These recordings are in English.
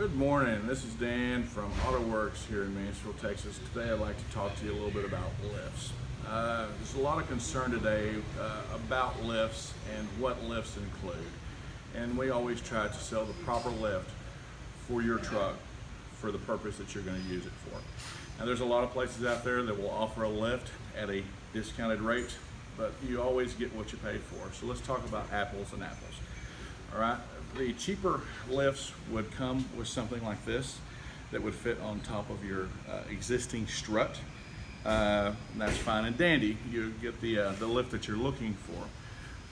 Good morning, this is Dan from AutoWorx here in Mansfield, Texas. Today I'd like to talk to you a little bit about lifts. There's a lot of concern today about lifts and what lifts include. And we always try to sell the proper lift for your truck for the purpose that you're going to use it for. Now there's a lot of places out there that will offer a lift at a discounted rate, but you always get what you pay for. So let's talk about apples and apples. All right, the cheaper lifts would come with something like this that would fit on top of your existing strut. And that's fine and dandy. You get the lift that you're looking for,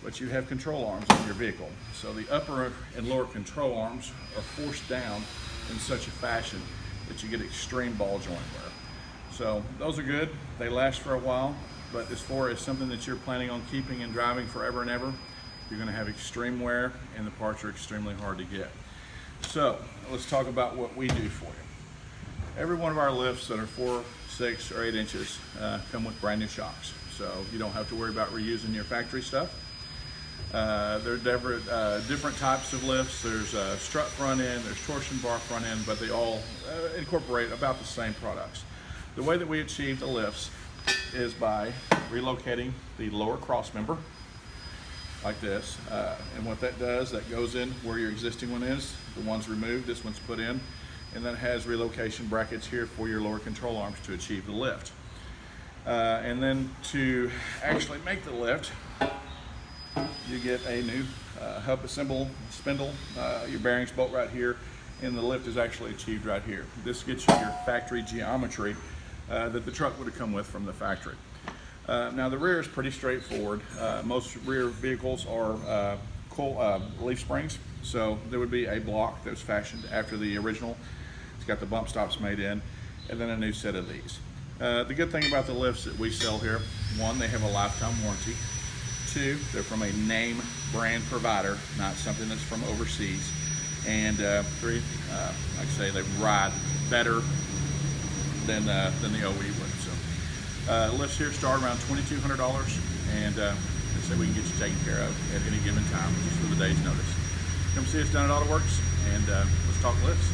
but you have control arms on your vehicle. So the upper and lower control arms are forced down in such a fashion that you get extreme ball joint wear. So those are good. They last for a while, but as far as something that you're planning on keeping and driving forever and ever, you're going to have extreme wear and the parts are extremely hard to get. So let's talk about what we do for you. Every one of our lifts that are 4, 6, or 8 inches come with brand new shocks. So you don't have to worry about reusing your factory stuff. There are different types of lifts. There's strut front end, there's torsion bar front end, but they all incorporate about the same products. The way that we achieve the lifts is by relocating the lower cross member like this, and what that does, that goes in where your existing one is. The one's removed, this one's put in, and then it has relocation brackets here for your lower control arms to achieve the lift. And then to actually make the lift, you get a new hub assemble spindle, your bearings bolt right here, and the lift is actually achieved right here. This gets you your factory geometry that the truck would have come with from the factory. Now the rear is pretty straightforward. Most rear vehicles are leaf springs, so there would be a block that was fashioned after the original. It's got the bump stops made in, and then a new set of these. The good thing about the lifts that we sell here, one, they have a lifetime warranty. Two, they're from a name brand provider, not something that's from overseas. And three, like I say, they ride better than the OE would. So lifts here start around $2,200, and they say we can get you taken care of at any given time, just with a day's notice. Come see us down at AutoWorx, and let's talk lifts.